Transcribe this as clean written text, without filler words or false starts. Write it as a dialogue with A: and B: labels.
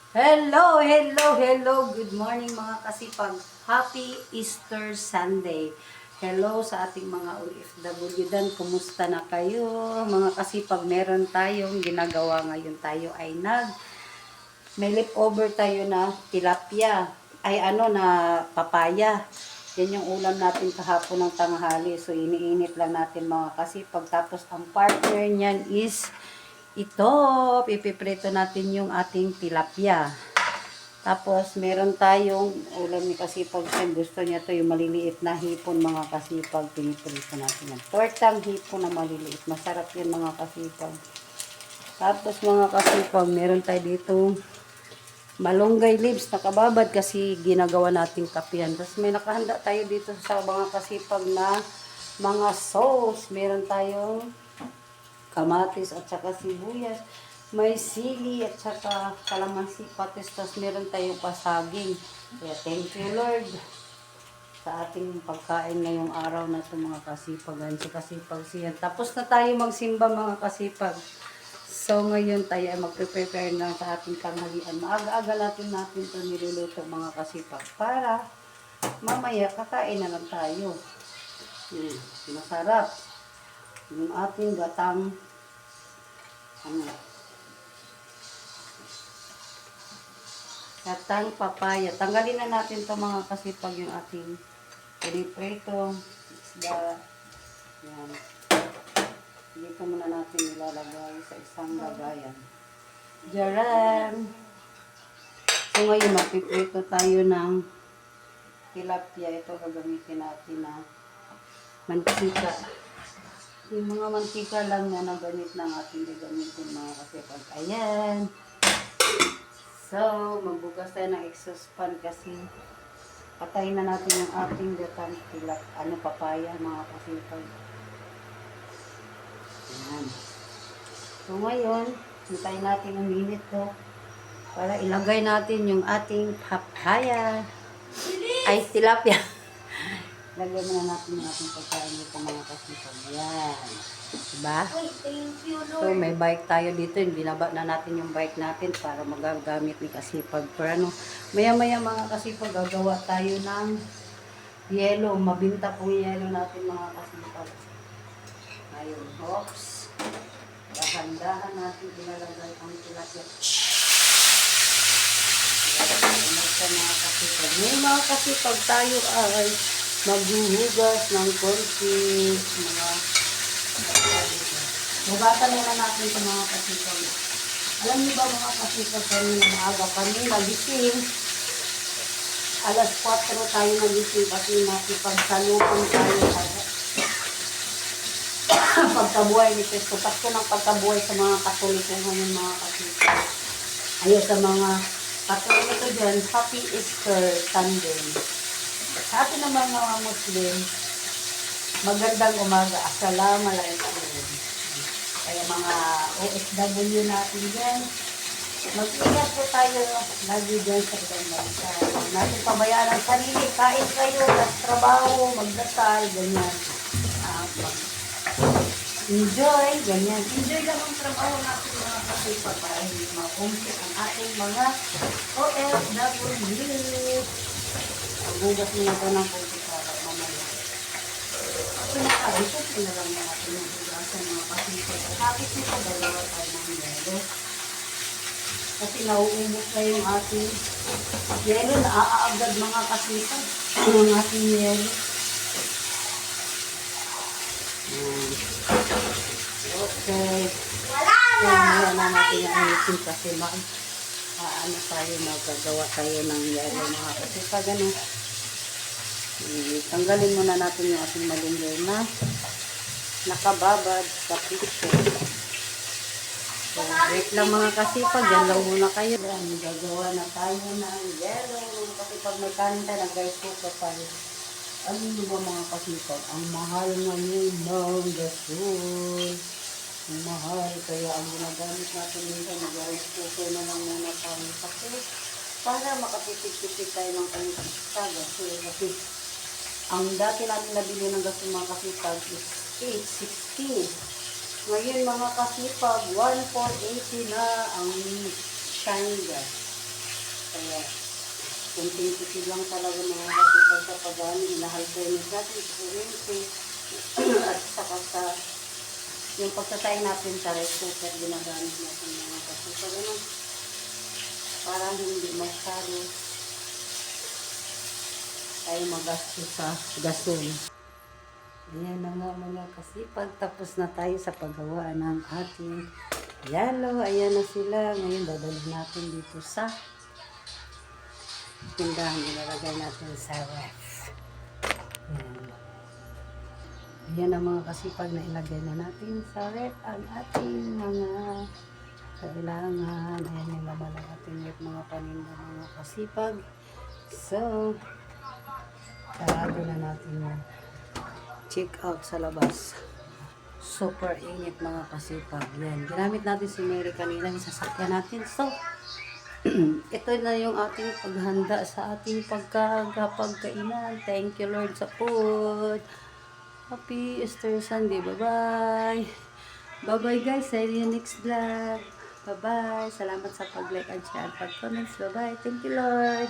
A: Hello, hello, hello. Good morning mga kasipag. Happy Easter Sunday. Hello sa ating mga OFW dan. Kumusta na kayo? Mga kasipag, meron tayong ginagawa ngayon. Tayo ay may leftover tayo na tilapia. Ay na papaya. Yan yung ulam natin kahapon ng tanghali. So iniinit lang natin mga kasipag. Tapos ang partner niyan is ito. Pipiprito natin yung ating tilapia. Tapos, meron tayong ulam ni Kasipag. Gusto niya to yung maliliit na hipon, mga Kasipag. Piniprito natin yan. Tortang hipon na maliliit. Masarap yan, mga Kasipag. Tapos, mga Kasipag, meron tayo dito malunggay leaves. Nakababad kasi ginagawa natin kapihan. Tapos, may nakahanda tayo dito sa mga Kasipag na mga sauce. Meron tayong kamatis at saka sibuyas. May sili at saka kalamansi patis. Tapos meron tayong pasaging. Kaya thank you Lord sa ating pagkain ngayong araw na ito mga kasipagan. Si kasipag siya. Tapos na tayo magsimba mga kasipag. So ngayon tayo ay magpe-prepare na sa ating tanghalian. Maaga-aga natin ito niluluto mga kasipag. Para mamaya kakain na lang tayo. Masarap. Yung ating gatang gatang papaya. Tanggalin na natin ito mga kasipag yung ating piniprito, isda. Yan. Dito muna natin ilalagay sa isang lagayan. Jaran! So ngayon magpiprito tayo ng tilapia. Ito gagamitin natin na mantika. Yung mga mantika lang na nagamit ng ating gagamitin mga kasipag. Ayan! So, magbugas tayo ng exhaust fan kasi patayin na natin yung ating gatang papaya mga kasipag. Ayan. So, ngayon, hintayin natin ang minute to para ilagay natin yung ating papaya. Ay, tilapia. Lagay muna natin yung ating pagkain dito mga kasipag. Ayan. Diba? So, may bike tayo dito. Binaba na natin yung bike natin para magagamit ni Kasipag. Pero maya-maya mga Kasipag, gagawa tayo ng yelo. Mabinta pong yelo natin mga Kasipag. Ayun, hoops. Dahan-dahan natin ilalagay ang tilapia. Mga Kasipag. May mga Kasipag tayo ay maghuhugas ng konti mga bugatan muna natin sa mga kasipag. Alam niyo ba mga kasipag, kanina maaga kami nagising. Alas 4 tayo nagising kasi nakipagsalupan tayo pagkabuhay ni Cristo. Pasko ng pagkabuhay sa mga Katoliko ngayon mga kasipag. Ayaw sa mga Katoliko dyan, Happy Easter Sunday. Sa atin naman mga Muslim, magandang umaga. Assalamualaikum. Kaya mga OFW natin dyan, mag-ingat po tayo lagi dyan sa ibang bansa. Huwag natin pabayaan ang sarili. Kain kayo, trabaho, magdasal, ganyan. Enjoy, ganyan. Enjoy lang ang trabaho natin mga kasipag para hindi makumpi ang ating mga OFW. Pagbugas nyo ito ng kumpi para mamaya. Pinakaisip ko na lang natin yung hugasan mga kasipag. Kapit nito dalawa tayo ng yelo. Kasi nauubos na yung ating yelo. Naaagad mga kasipag. Ang ating yelo. Okay. Kaya na natin yung ayusin kasi tayo magagawa tayo ng yelo mga kasipag. Tanggalin muna natin yung ating malunggay na nakababad sa piso. So, wait lang mga kasipag. Yan lang muna kayo. Gagawa na tayo ng yelo. Kasi pag may kanin tayo, nag-rice cooker tayo. Ano ba mga kasipag? Ang mahal ngayon ng gasol. Ang mahal. Kaya ang ginagamit natin nito, nag-rice cooker na lang muna tayo. Kasi para makapipit-pipit tayo ng kanilang sa gasol. Kasi ang dati namin nabili ng gasol mga kasipag is 860. Ngayon mga kasipag, 1,480 na ang shine gas. kunting tipid lang talaga mga kasipag sa pag-ano, inahalpernit natin sa kuryente. At saka sa yung pagtatay natin sa rice cooker, ginagamit natin mga kasipag. Ano? Para hindi masyado tayo magastos sa gasol. Ayan na nga mga kasipag, tapos na tayo sa paggawa ng ating yalo. Ayan na sila. Ngayon dadalhin natin dito sa tindahan. Ilalagay natin sa ref. Ayan. Ayan ang mga kasipag na ilagay na natin sa ref ang ating mga kailangan. Ayan yung laman ng ating ref, mga paninda mga kasipag. So, sarado na natin yan. Check out sa labas. Super init mga kasipag. Yan. Ginamit natin si Mary kanina yung sasakyan natin. So, ito na yung ating paghanda sa ating pagkainan. Thank you Lord sa food. Happy Easter Sunday. Bye-bye. Bye-bye guys. See you next vlog. Bye-bye. Salamat sa pag-like and share at pag-comments. Bye-bye. Thank you Lord.